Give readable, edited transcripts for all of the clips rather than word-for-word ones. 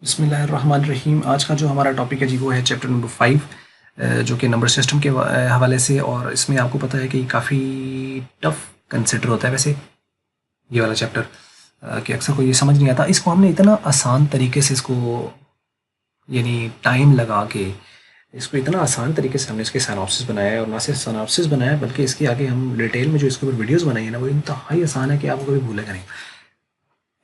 बिस्मिल्लाहिर्रहमानिर्रहीम। आज का जो हमारा टॉपिक है जी वो है चैप्टर नंबर 5, जो कि नंबर सिस्टम के हवाले से। और इसमें आपको पता है कि काफ़ी टफ कंसिडर होता है वैसे ये वाला चैप्टर, कि अक्सर को ये समझ नहीं आता। इसको हमने इतना आसान तरीके से इसको यानी टाइम लगा के इसको इतना आसान तरीके से हमने इसके सिनॉप्सिस बनाया है, और ना सिर्फ सिनॉप्सिस बनाया है बल्कि इसके आगे हम डिटेल में जो इसके ऊपर वीडियोस बनाई है ना वो इंतहाई आसान है कि आपको कभी भूलेगा नहीं।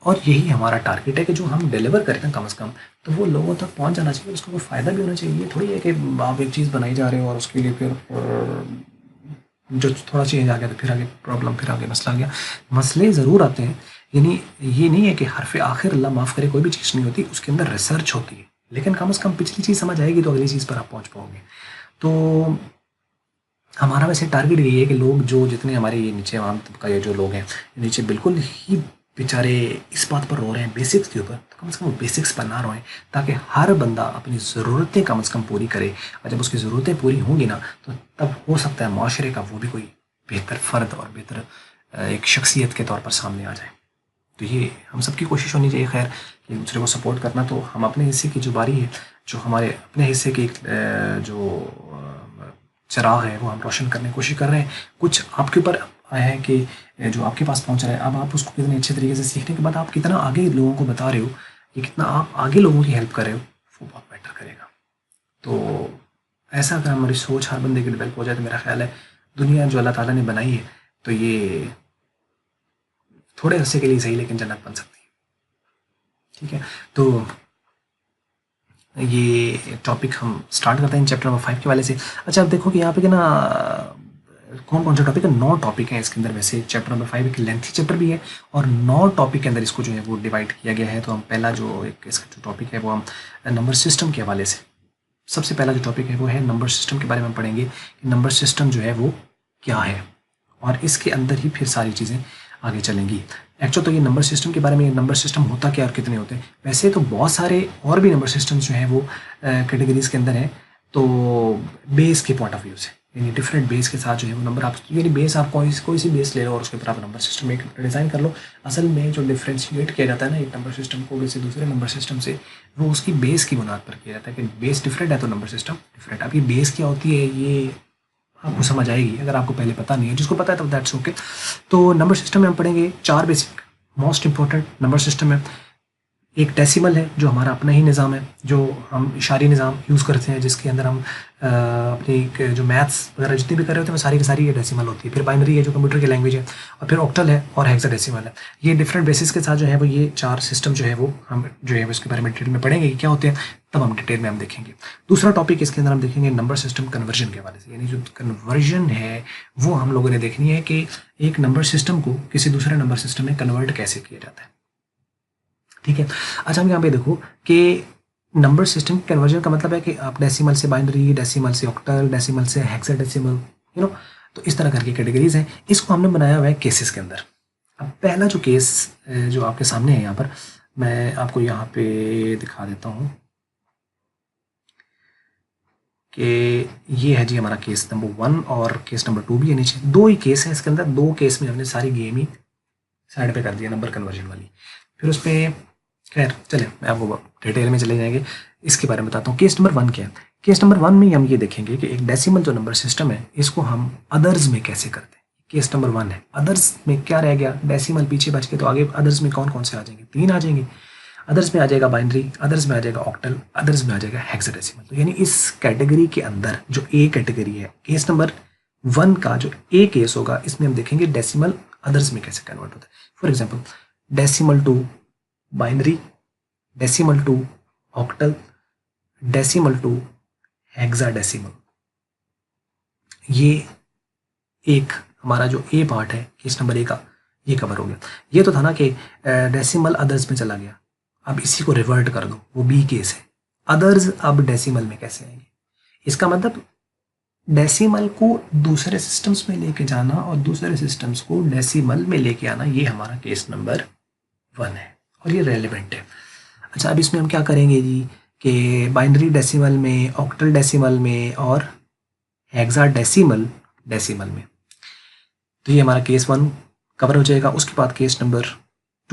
और यही हमारा टारगेट है कि जो हम डिलीवर करें ना कम से कम तो वो लोगों तक पहुंच जाना चाहिए, उसका कोई फ़ायदा भी होना चाहिए। ये थोड़ी है कि आप एक चीज़ बनाई जा रहे हो और उसके लिए फिर जो थोड़ा चेंज आ गया तो फिर आगे प्रॉब्लम, फिर आगे मसला आ गया। मसले ज़रूर आते हैं, यानी ये नहीं है कि हरफ आखिर अल्लाह माफ़ करे कोई भी चीज़ नहीं होती, उसके अंदर रिसर्च होती है, लेकिन कम से कम पिछली चीज़ समझ आएगी तो अगली चीज़ पर आप पहुँच पाओगे। तो हमारा वैसे टारगेट यही है कि लोग जो जितने हमारे ये नीचे आम तबका ये जो लोग हैं नीचे बिल्कुल ही बेचारे इस बात पर रो रहे हैं बेसिक्स के ऊपर, तो कम से कम वो बेसिक्स पर ना रोएं, ताकि हर बंदा अपनी ज़रूरतें कम से कम पूरी करे। और जब उसकी ज़रूरतें पूरी होंगी ना तो तब हो सकता है माशरे का वो भी कोई बेहतर फ़र्द और बेहतर एक शख्सियत के तौर पर सामने आ जाए। तो ये हम सबकी कोशिश होनी चाहिए खैर कि एक दूसरे को सपोर्ट करना। तो हम अपने हिस्से की जो बारी है, जो हमारे अपने हिस्से की जो चिराग है वो हम रोशन करने की कोशिश कर रहे हैं। कुछ आपके ऊपर आया है कि जो आपके पास पहुंच रहा है, अब आप उसको कितने अच्छे तरीके से सीखने के बाद आप कितना आगे लोगों को बता रहे हो, कि कितना आप आगे लोगों की हेल्प कर रहे हो, वो बहुत बेटर करेगा। तो ऐसा अगर हमारी सोच हर बंदे की डेवलप हो जाए तो मेरा ख्याल है दुनिया जो अल्लाह ताला ने बनाई है तो ये थोड़े अरसे के लिए सही लेकिन जन्नत बन सकती है। ठीक है, तो ये टॉपिक हम स्टार्ट करते हैं चैप्टर नंबर 5 के वाले से। अच्छा, अब देखो कि यहाँ पे कि ना कौन कौन सा टॉपिक है, 9 टॉपिक है इसके अंदर। वैसे चैप्टर नंबर 5 एक लेंथी चैप्टर भी है और 9 टॉपिक के अंदर इसको जो है वो डिवाइड किया गया है। तो हम पहला जो एक इसका जो टॉपिक है वो हम नंबर सिस्टम के हवाले से, सबसे पहला जो टॉपिक है वो है नंबर सिस्टम के बारे में पढ़ेंगे कि नंबर सिस्टम जो है वो क्या है, और इसके अंदर ही फिर सारी चीज़ें आगे चलेंगी। एक्चुअल तो ये नंबर सिस्टम के बारे में, नंबर सिस्टम होता क्या और कितने होते हैं। वैसे तो बहुत सारे और भी नंबर सिस्टम जो हैं वो कैटेगरीज के अंदर हैं। तो बेस के पॉइंट ऑफ व्यू से यानी डिफरेंट बेस के साथ जो है वो नंबर आप यानी बेस आप कोई सी बेस ले लो और उसके ऊपर आप नंबर सिस्टम एक डिज़ाइन कर लो। असल में जो डिफ्रेंशिएट किया जाता है ना एक नंबर सिस्टम को किसी दूसरे नंबर सिस्टम से, वो उसकी बेस की बुनियाद पर किया जाता है कि बेस डिफरेंट है तो नंबर सिस्टम डिफरेंट। अब ये बेस क्या होती है ये आपको समझ आएगी, अगर आपको पहले पता नहीं है, जिसको पता है तो दैट्स ओके। तो नंबर सिस्टम में हम पढ़ेंगे 4 basic most important number system है। एक डेसिमल है जो हमारा अपना ही निज़ाम है, जो हम इशारी निज़ाम यूज़ करते हैं, जिसके अंदर हम अपनी जो मैथ्स वगैरह जितनी भी कर रहे होते हैं वो सारी की सारी ये डेसिमल होती है। फिर बाइनरी है जो कंप्यूटर की लैंग्वेज है, और फिर ऑक्टल है और हेक्साडेसिमल है। ये डिफरेंट बेसिस के साथ जो है वो ये 4 सिस्टम जो है वो हम जो है उसके बारे में डिटेल में पढ़ेंगे कि क्या होते हैं, तब हम डिटेल में हम देखेंगे। दूसरा टॉपिक इसके अंदर हम देखेंगे नंबर सिस्टम कन्वर्जन के हवाले से, यानी जो कन्वर्जन है वो हम लोगों ने देखनी है कि एक नंबर सिस्टम को किसी दूसरे नंबर सिस्टम में कन्वर्ट कैसे किया जाता है। ठीक है, अच्छा हम यहाँ पे देखो कि नंबर सिस्टम कन्वर्जन का मतलब है कि आप डेसिमल से बाइनरी, डेसिमल से ऑक्टल, डेसिमल से हेक्साडेसिमल, तो इस तरह करके कैटेगरीज हैं। इसको हमने बनाया हुआ है केसेस के अंदर। अब पहला जो केस जो आपके सामने है यहाँ पर, मैं आपको यहाँ पे दिखा देता हूँ कि ये है जी हमारा केस नंबर 1 और केस नंबर 2 भी है नीचे। 2 ही केस है इसके अंदर, 2 केस में हमने सारी गेम ही साइड पे कर दिया नंबर कन्वर्जन वाली। फिर उस पर खैर चले मैं आपको डिटेल में चले जाएंगे, इसके बारे में बताता हूँ। केस नंबर 1 क्या है। केस नंबर 1 में हम ये देखेंगे कि एक डेसिमल जो नंबर सिस्टम है इसको हम अदर्स में कैसे करते हैं। केस नंबर 1 है। अदर्स में क्या रह गया, डेसिमल पीछे बच के, तो आगे अदर्स में कौन कौन से आ जाएंगे, 3 आ जाएंगे। अदर्स में आ जाएगा बाइनरी, अदर्स में आ जाएगा ऑक्टल, अदर्स में आ जाएगा हेक्साडेसिमल। तो यानी इस कैटेगरी के अंदर जो ए कैटेगरी है, केस नंबर 1 का जो ए केस होगा, इसमें हम देखेंगे डेसिमल अदर्स में कैसे कन्वर्ट होता है। For example decimal to binary, decimal to octal, decimal to hexadecimal. ये एक हमारा जो ए पार्ट है केस नंबर ए का, ये कवर हो गया। ये तो था ना कि डेसिमल अदर्स में चला गया, अब इसी को रिवर्ट कर दो, वो बी केस है। अदर्स अब डेसिमल में कैसे आएंगे, इसका मतलब डेसिमल को दूसरे सिस्टम्स में लेके जाना और दूसरे सिस्टम्स को डेसिमल में लेके आना, ये हमारा केस नंबर 1 है और ये रेलिवेंट है। अच्छा, अब इसमें हम क्या करेंगे जी कि बाइनरी डेसिमल में, ऑक्टल डेसिमल में और हेक्साडेसिमल डेसिमल में। तो ये हमारा केस 1 कवर हो जाएगा। उसके बाद केस नंबर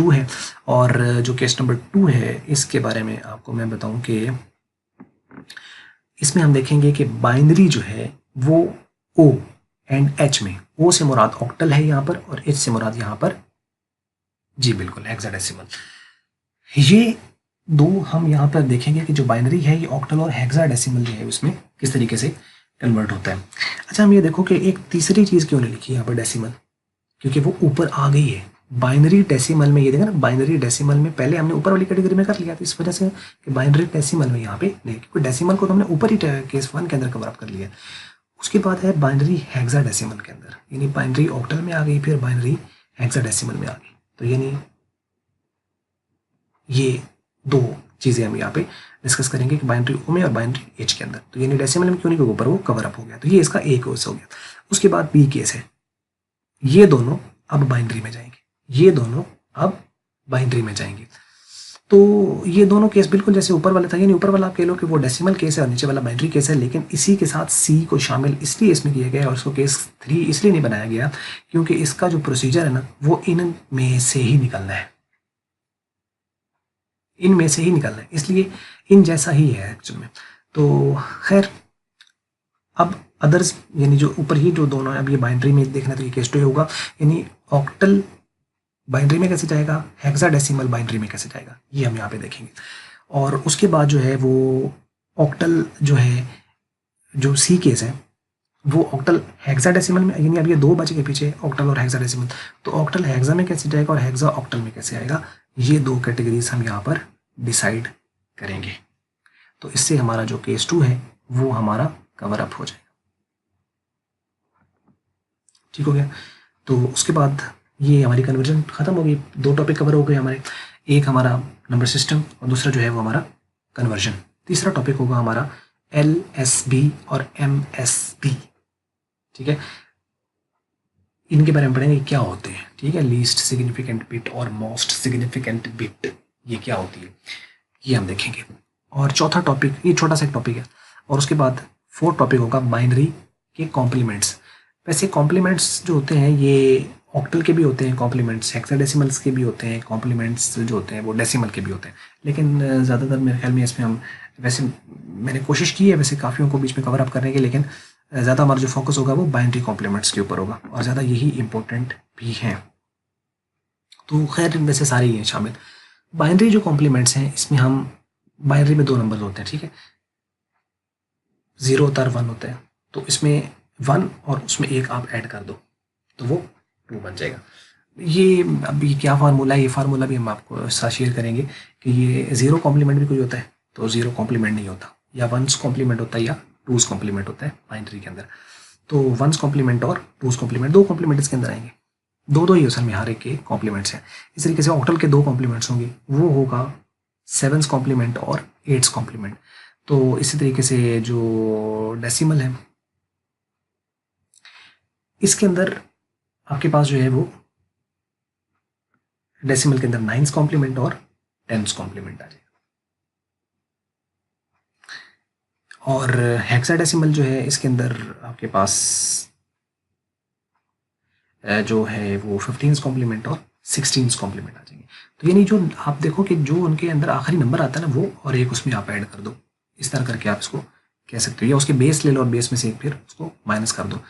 2 है। और जो केस नंबर 2 है इसके बारे में आपको मैं बताऊं कि इसमें हम देखेंगे कि बाइनरी जो है वो ओ एंड एच में, ओ से मुराद ऑक्टल है यहाँ पर और एच से मुराद यहाँ पर जी बिल्कुल हेक्साडेसिमल। ये दो हम यहाँ पर देखेंगे कि जो बाइनरी है ये ऑक्टल और हेक्साडेसिमल जो है उसमें किस तरीके से कन्वर्ट होता है। अच्छा हम ये देखो कि एक तीसरी चीज़ क्यों नहीं लिखी यहाँ पर डेसिमल, क्योंकि वो ऊपर आ गई है बाइनरी डेसिमल में। ये देखा ना, बाइनरी डेसिमल में पहले हमने ऊपर वाली कैटेगरी में कर लिया, तो इस वजह से कि बाइनरी डेसिमल में यहाँ पे नहीं, क्योंकि डेसिमल को तो हमने ऊपर ही केस 1 के अंदर कवर अप कर लिया। उसके बाद है बाइनरी हेक्साडेसिमल के अंदर, यानी बाइनरी ऑक्टल में आ गई, फिर बाइनरी हेक्साडेसिमल में आ गई। तो यानी ये दो चीज़ें हम यहाँ पे डिस्कस करेंगे कि बाइनरी ओ में और बाइनरी एच के अंदर। तो यानी डेसिमल में क्यों नहीं, ऊपर वो कवर अप हो गया, तो ये इसका एक केस हो गया। उसके बाद बी केस है, ये दोनों अब बाइनरी में जाएंगे, ये दोनों अब बाइनरी में जाएंगे। तो ये दोनों केस बिल्कुल जैसे ऊपर वाला था, यानी ऊपर वाला आप कह लो कि वो डेसिमल केस है और नीचे वाला बाइनरी केस है, लेकिन इसी के साथ सी को शामिल इसलिए इसमें किया गया और उसको केस 3 इसलिए नहीं बनाया गया क्योंकि इसका जो प्रोसीजर है ना वो इन में से ही निकलना है, इनमें से ही निकलना है, इसलिए इन जैसा ही है एक्चुअल में। तो खैर अब अदर्स यानी जो ऊपर ही जो दोनों अब ये बाइनरी में देखना, तो ये केस 2 होगा, यानी ऑक्टल बाइनरी में कैसे जाएगा, हेक्साडेसिमल बाइनरी में कैसे जाएगा, ये हम यहाँ पे देखेंगे। और उसके बाद जो है वो ऑक्टल जो है, जो सी केस है वो ऑक्टल हेक्साडेसिमल में, यानी अब ये दो बचे के पीछे ऑक्टल और हेक्साडेसिमल, तो ऑक्टल हेक्सा में कैसे जाएगा और हेक्सा ऑक्टल में कैसे आएगा, ये दो कैटेगरीज हम यहाँ पर डिसाइड करेंगे। तो इससे हमारा जो केस 2 है वो हमारा कवर अप हो जाएगा। ठीक हो गया। तो उसके बाद ये हमारी कन्वर्जन खत्म हो गई, दो टॉपिक कवर हो गए हमारे, एक हमारा नंबर सिस्टम और दूसरा जो है वो हमारा कन्वर्जन। तीसरा टॉपिक होगा हमारा LSB और MSB। ठीक है, इनके बारे में पढ़ेंगे क्या होते हैं। ठीक है, लीस्ट सिग्निफिकेंट बिट और मोस्ट सिग्निफिकेंट बिट ये क्या होती है ये हम देखेंगे। और चौथा टॉपिक, ये छोटा सा टॉपिक है, और उसके बाद फोर्थ टॉपिक होगा बाइनरी के कॉम्प्लीमेंट्स। वैसे कॉम्प्लीमेंट्स जो होते हैं ये ऑक्टल के भी होते हैं कॉम्प्लीमेंट्स, हेक्साडेसिमल्स के भी होते हैं कॉम्प्लीमेंट्स, जो होते हैं वो डेसिमल के भी होते हैं, लेकिन ज़्यादातर मेरे ख्याल में इसमें हम वैसे मैंने कोशिश की है वैसे काफ़ियों को बीच में कवर अप करने की, लेकिन ज़्यादा हमारा जो फोकस होगा वो बाइनरी कॉम्प्लीमेंट्स के ऊपर होगा और ज़्यादा यही इंपॉर्टेंट भी हैं। तो खैर वैसे सारे ही हैं शामिल। बाइनरी जो कॉम्प्लीमेंट्स हैं इसमें हम बाइनरी में 2 नंबर होते हैं। ठीक है, 0 होता है और 1 होता है, तो इसमें 1 और उसमें 1 आप ऐड कर दो तो वो 2 बन जाएगा। ये अभी क्या फार्मूला है, ये फार्मूला भी हम आपको साथ शेयर करेंगे कि ये 0 कॉम्प्लीमेंट भी कोई होता है तो 0 कॉम्प्लीमेंट नहीं होता, या 1's कॉम्प्लीमेंट होता है या 2's कॉम्प्लीमेंट होता है बाइनरी के अंदर। तो 1's कॉम्प्लीमेंट और 2's कॉम्प्लीमेंट, 2 कॉम्प्लीमेंट इसके अंदर आएंगे, दो ही असल में हर एक के कॉम्प्लीमेंट्स हैं। इस तरीके से ऑक्टल के 2 कॉम्प्लीमेंट्स होंगे, वो होगा 7's कॉम्प्लीमेंट और 8's कॉम्प्लीमेंट। तो इसी तरीके से जो डेसिमल है इसके अंदर आपके पास जो है वो डेसिमल के अंदर 9's कॉम्प्लीमेंट और 10's कॉम्प्लीमेंट आ जाएगा। और हेक्साडेसिमल जो है इसके अंदर आपके पास जो है वो 15's कॉम्प्लीमेंट और 16's कॉम्प्लीमेंट आ जाएंगे। तो यानी जो आप देखो कि जो उनके अंदर आखिरी नंबर आता है ना वो और एक उसमें आप ऐड कर दो, इस तरह करके आप इसको कह सकते हो, या उसके बेस ले लो और बेस में से एक फिर उसको माइनस कर दो।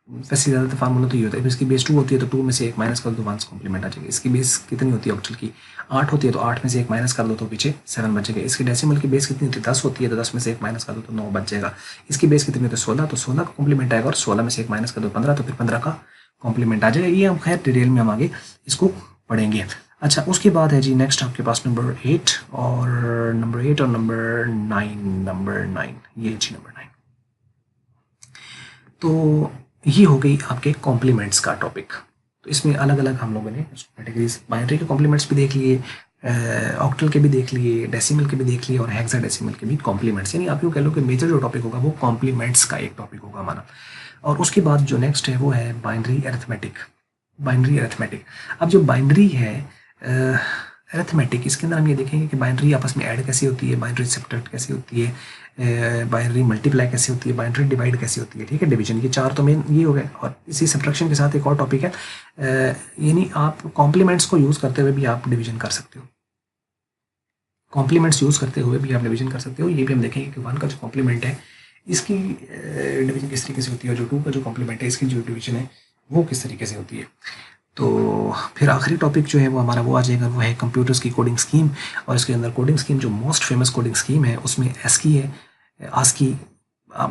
वैसे ज़्यादातर फार्मूला तो ये होता है, इसकी बेस 2 होती है तो 2 में से 1 माइनस कर दो 1's कॉम्प्लीमेंट आ जाएगी। इसकी बेस कितनी होती है ऑक्टल की, 8 होती है तो 8 में से 1 माइनस कर दो तो पीछे 7 बचेगा। इसकी डेसिमल की बेस कितनी होती है, 10 होती है तो 10 में से 1 माइनस कर दो तो 9 बच जाएगा। इसकी बेस कितनी होती है 16, तो 16 का कॉम्प्लीमेंट आएगा और 16 में से 1 माइनस कर दो 15, तो फिर 15 का कॉम्प्लीमेंट आ जाएगा। ये हम खैर डिटेल में हम आगे इसको पढ़ेंगे। अच्छा, उसके बाद है जी नेक्स्ट आपके पास नंबर 8 और नंबर 9, ये जी नंबर 9। तो ये हो गई आपके कॉम्प्लीमेंट्स का टॉपिक। तो इसमें अलग अलग हम लोगों ने कैटेगरीज, बाइनरी के कॉम्प्लीमेंट्स भी देख लिए, ऑक्टल के भी देख लिए, डेसिमल के भी देख लिए और हेक्साडेसिमल के भी कॉम्प्लीमेंट्स, यानी आप यूँ कह लो कि मेजर जो टॉपिक होगा वो कॉम्प्लीमेंट्स का एक टॉपिक होगा हमारा। और उसके बाद जो नेक्स्ट है वो है बाइनरी अरिथमेटिक। बाइनरी अरिथमेटिक, अब जो बाइनरी है अरिथमेटिक, इसके अंदर हम ये देखेंगे कि बाइनरी आपस में ऐड कैसे होती है, बाइनरी सब्ट्रैक्ट कैसे होती है, बाइनरी मल्टीप्लाई कैसे होती है, बाइनरी डिवाइड कैसे होती है, ठीक है, डिवीजन, ये 4 तो मेन ये हो गए। और इसी सब्ट्रैक्शन के साथ एक और टॉपिक है, यानी आप कॉम्प्लीमेंट्स को यूज़ करते हुए भी आप डिवीजन कर सकते हो, कॉम्प्लीमेंट्स यूज़ करते हुए भी आप डिवीजन कर सकते हो। ये भी हम देखेंगे कि 1 का जो कॉम्प्लीमेंट है इसकी डिवीजन किस तरीके से होती है, और जो 2 का जो कॉम्प्लीमेंट है इसकी जो डिवीजन है वो किस तरीके से होती है। तो फिर आखिरी टॉपिक जो है वो हमारा वो आ जाएगा, वो है कंप्यूटर्स की कोडिंग स्कीम। और इसके अंदर कोडिंग स्कीम जो मोस्ट फेमस कोडिंग स्कीम है उसमें ASCII है, ASCII आप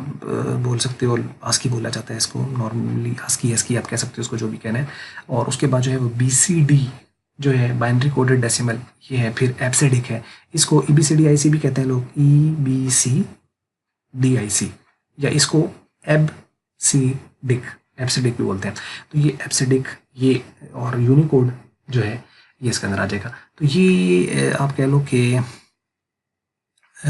बोल सकते हो, ASCII बोला जाता है इसको नॉर्मली, ASCII आप कह सकते हो उसको, जो भी कहना है। और उसके बाद जो है वो BCD जो है बाइनरी कोडेड डेसिमल, ये है। फिर एब्सिडिक है, इसको EBCDIC भी कहते हैं लोग, EBCDIC, या इसको एब्सिडिक भी बोलते हैं। तो ये एब्सिडिक, ये और यूनिकोड जो है ये इसके अंदर आ जाएगा। तो ये आप कह लो कि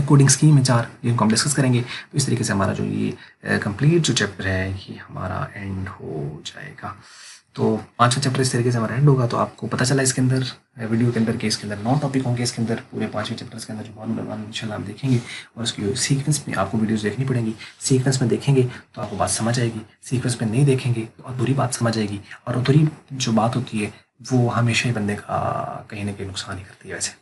कोडिंग स्कीम है 4, जिनको हम डिस्कस करेंगे। तो इस तरीके से हमारा जो ये कंप्लीट जो चैप्टर है ये हमारा एंड हो जाएगा। तो 5वां चैप्टर इस तरीके से हमारा एंड होगा। तो आपको पता चला इसके अंदर वीडियो के अंदर कि इसके अंदर 9 टॉपिक होंगे, इसके अंदर पूरे 5वें चैप्टर के अंदर जो 1 बाय 1 इंशाल्लाह आप देखेंगे। और उसकी सीक्वेंस में आपको वीडियोस देखनी पड़ेंगी, सीक्वेंस में देखेंगे तो आपको बात समझ आएगी, सीक्वेंस में नहीं देखेंगे तो अधूरी बात समझ आएगी। और अधूरी जो बात होती है वो हमेशा ही बंदे का कहीं ना कहीं नुकसान ही करती है वैसे,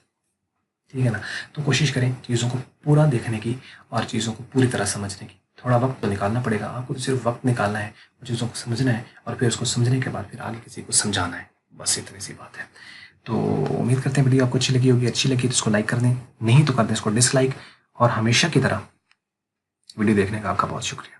ठीक है ना। तो कोशिश करें चीज़ों को पूरा देखने की और चीज़ों को पूरी तरह समझने की। थोड़ा वक्त तो निकालना पड़ेगा आपको, तो सिर्फ वक्त निकालना है, चीज़ों को समझना है, और फिर उसको समझने के बाद फिर आगे किसी को समझाना है, बस इतनी सी बात है। तो उम्मीद करते हैं वीडियो आपको अच्छी लगी होगी, अच्छी लगी तो इसको लाइक कर दें, नहीं तो कर दें इसको डिसलाइक। और हमेशा की तरह वीडियो देखने का आपका बहुत शुक्रिया।